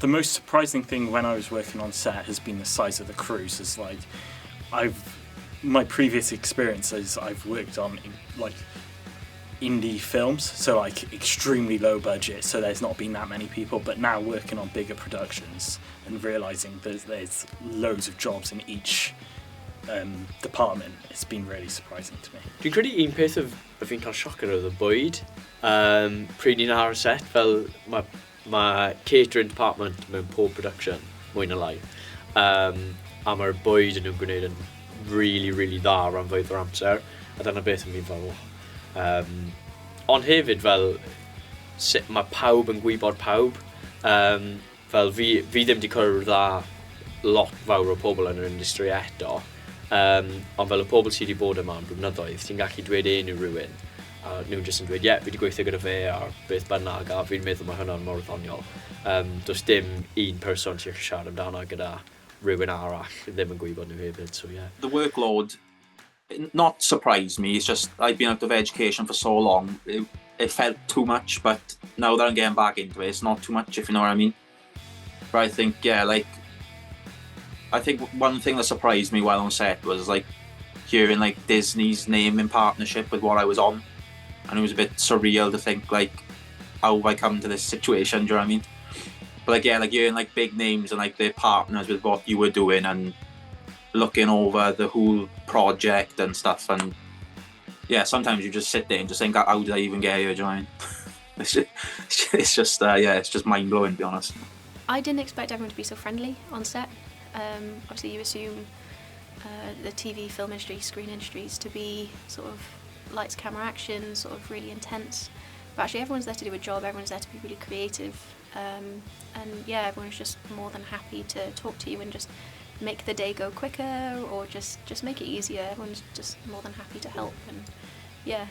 the most surprising thing when I was working on set has been the size of the crews. Is like, my previous experiences, I've worked on like indie films, so like extremely low budget, so there's not been that many people. But now working on bigger productions and realising there's loads of jobs in each department, it's been really surprising to me. Dwi'n credu un peth y fi'n cael sioc ar oedd y bwyd. Pryd ni'n ar y set, fel mae catering department mewn pob production, mwy na lai. A mae'r bwyd yn nhw'n gwneud yn really, really dda ran fwydd o'r amser. A dyna beth yn fi'n fel. Ond hefyd fel, mae pawb yn gwybod pawb. Fel fi ddim wedi cwrdd â lot fawr o pobl yn yr industry eto. Ond fel y pobl sydd wedi bod yma am blynyddoedd, ti'n gallu dweud enw rhywun. A nhw'n jyst yn dweud, fi wedi gweithio gyda fe ar beth bynnag, a fi'n meddwl mae hwnna'n mor ddoniol. Does dim un person sy'n siarad amdano gyda rhywun arall, ddim yn gwybod nhw hefyd, so yeah. The workload, not surprised me, it's just I've been out of education for so long, it felt too much, but now that I'm getting back into it, it's not too much, if you know what I mean. But I think, I think one thing that surprised me while on set was like hearing like Disney's name in partnership with what I was on, and it was a bit surreal to think like how have I come to this situation, do you know what I mean? But like hearing like big names and like their partners with what you were doing and looking over the whole project and stuff, and yeah, sometimes you just sit there and just think, how did I even get here, do you know what I mean? It's just mind blowing, to be honest. I didn't expect everyone to be so friendly on set. Obviously you assume the TV, film industry, screen industries to be sort of lights, camera, action, sort of really intense. But actually everyone's there to do a job, everyone's there to be really creative. And yeah, everyone's just more than happy to talk to you and just make the day go quicker or just make it easier. Everyone's just more than happy to help, and yeah,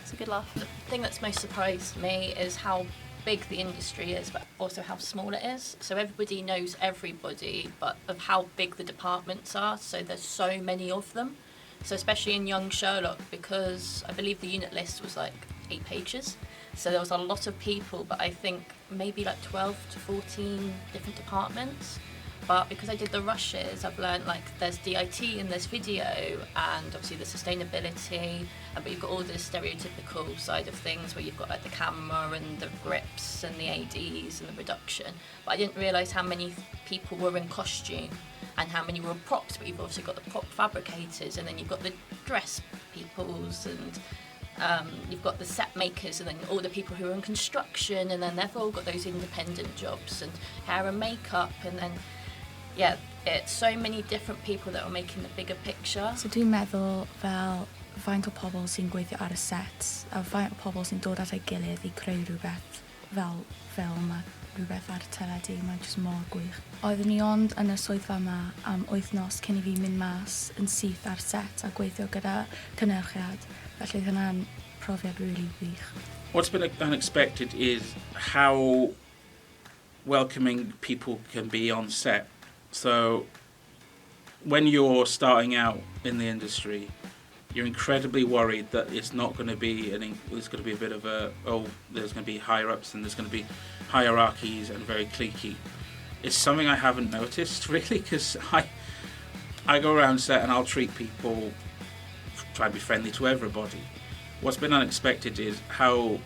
it's a good laugh. The thing that's most surprised me is how big the industry is, but also how small it is. So everybody knows everybody, but of how big the departments are, so there's so many of them. So especially in Young Sherlock, because I believe the unit list was like 8 pages, so there was a lot of people, but I think maybe like 12 to 14 different departments. But because I did the rushes, I've learned like there's DIT and there's video, and obviously the sustainability, but you've got all the stereotypical side of things where you've got like the camera and the grips and the ADs and the production. But I didn't realise how many people were in costume and how many were props, but you've also got the prop fabricators, and then you've got the dress peoples, and you've got the set makers, and then all the people who are in construction, and then they've all got those independent jobs, and hair and makeup, and then yeah, it's so many different people that are making the bigger picture. So dwi'n meddwl fel faint o pobl sy'n gweithio ar y set a faint o pobl sy'n dod at ei gilydd I creu rhywbeth fel ffilm a rhywbeth ar y teledu, mae'n jyst mor gwych. Oeddwn I ond yn y swyddfa yma am wythnos cyn I fi mynd mas yn syth ar set a gweithio gyda cynnyrchiad, felly hynna'n profiad really wych. What's been unexpected is how welcoming people can be on set. So when you're starting out in the industry, you're incredibly worried that it's not going to be there's going to be a bit of there's going to be higher ups and there's going to be hierarchies and very cliquey. It's something I haven't noticed really, because I go around set and I'll treat people, try and be friendly to everybody. What's been unexpected is how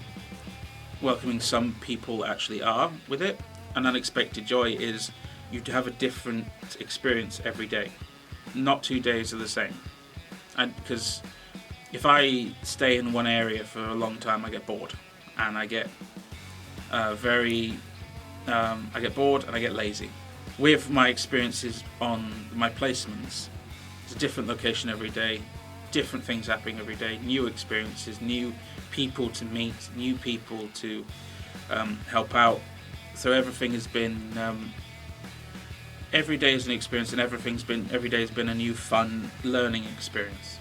welcoming some people actually are with it. An unexpected joy is you have a different experience every day. Not 2 days are the same. And because if I stay in one area for a long time, I get bored, and I get I get bored and I get lazy. With my experiences on my placements, it's a different location every day, different things happening every day, new experiences, new people to meet, new people to help out. So everything has been every day is an experience, and every day has been a new fun learning experience.